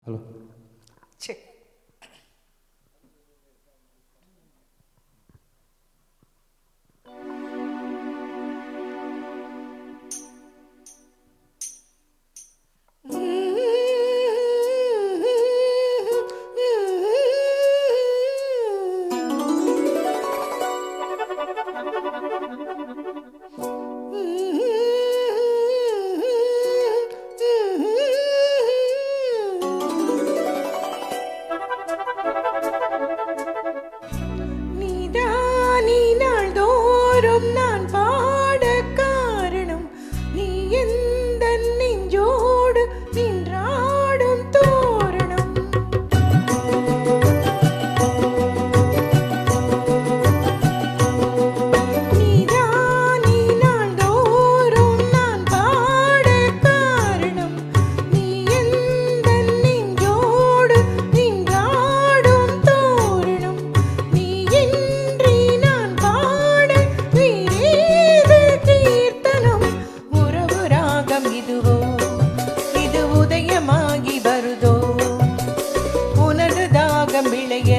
Hello சரி. நான் பாட காரணம் நீ எந்த நெஞ்சோடு நின்றாடும் தோரணம். நீதானி நாள்தோறும் நான் பாட காரணம் நீ எந்த நெஞ்சோடு நின்றாடும் தோரணம். நீ இன்றி நான் பாட வேறேது கீர்த்தனம். உறவு ராகம் இதுவோ இது உதயமாகி வருதோ உனது தாகம் விளைய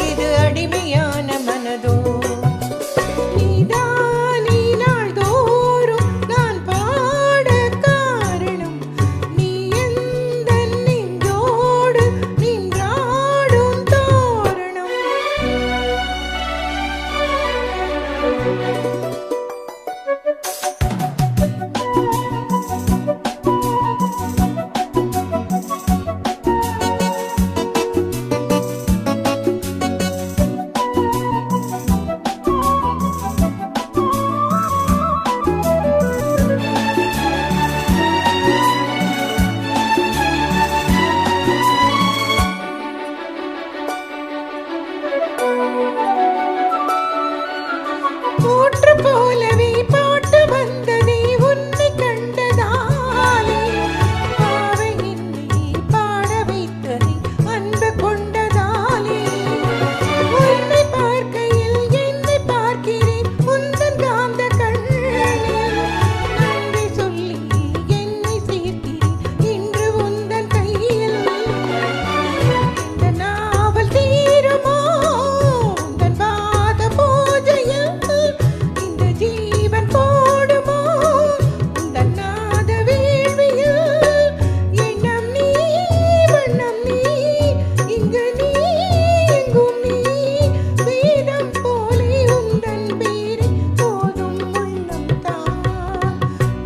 இது அடிமையான மனதோ. நீதானி நாள்தோறும் நான் பாட காரணம் நீ எந்த நெஞ்சோடு நின்றாடும் தோரணம். ஊற்று போலவே பாட்டு வந்ததே உன்னை கண்டதாலே. பாவை என்னை பாட வைத்ததே அன்பு கொண்டதாலே. உன்னை பார்க்கையில் என்னை பார்க்கிறேன் உந்தன் காந்த கண்ணில். நன்றி சொல்லி என்னை சேர்க்கிறேன் இன்று உந்தன் கையில். இந்த நாவல் தீருமோ உந்தன் பாத பூஜையில். இந்த ஜீவன் போடுமோ உந்தன் நாத வேள்வியில். எண்ணம் நீ வண்ணம் நீ இங்கு நீ எங்கும் நீ. வேதம் போலே உந்தன் பேரை போதும் உள்ளம் தான்.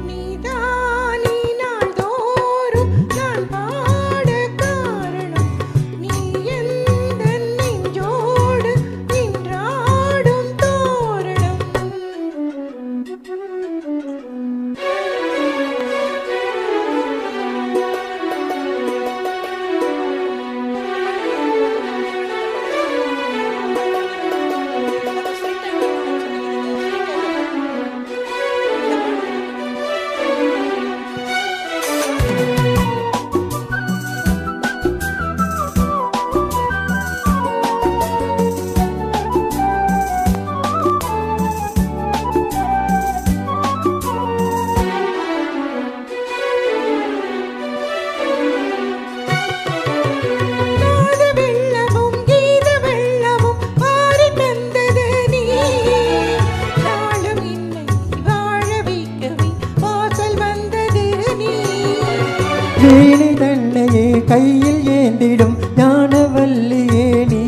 நீதானி நாள்தோறும் நான் பாட காரணம் நீ எந்த நெஞ்சோடு நின்றாடும் தோரணம். நாத வெள்ளமும் கீத வெள்ளமும் பாரி தந்தது நீ. நாளும் என்னை வாழ வைக்கவே வாசல் வந்தது நீ. வீணை தன்னையே கையில் ஏந்திடும் ஞானவல்லியே நீ.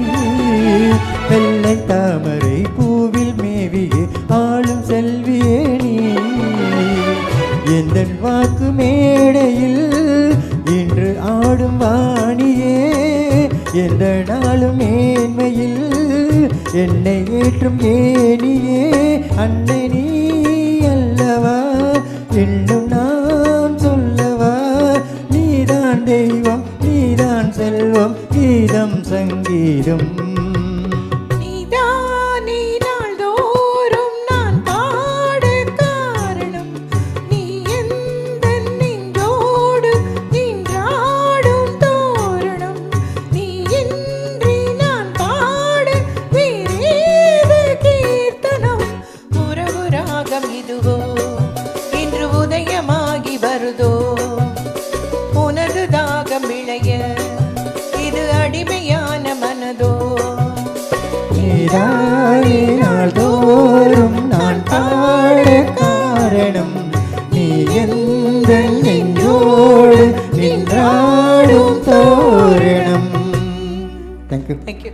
வெள்ளை தாமரை பூவில் மேவியே ஆளும் செல்வியே நீ. எந்தன் வாக்கு மேடையில் இன்று ஆடும் வாணியே. எந்த நாளும் மேன்மையில் என்னை ஏற்றும் ஏனியே. அன்னை நீ அல்லவா இன்னும் நான் சொல்லவா. நீதான் தெய்வம் நீதான் செல்வம் கீதம் சங்கீதம். நீதானி நாள்தோறும் நான் பாட காரணம் நீ எந்த நெஞ்சோடு நின்றாடும் தோரணம். நீ இன்றி நான் பாட வேறேது கீர்த்தனம். உறவு ராகம் இதுவோ இன்று உதயமாகி வருதோ உனது தாகம் விளைய நீதானே நாள்தோறும் நான் பாட காரணம் நீ எந்த நெஞ்சோடு நின்றாடும் தோரணம். தேங்க்யூ. தேங்க்யூ.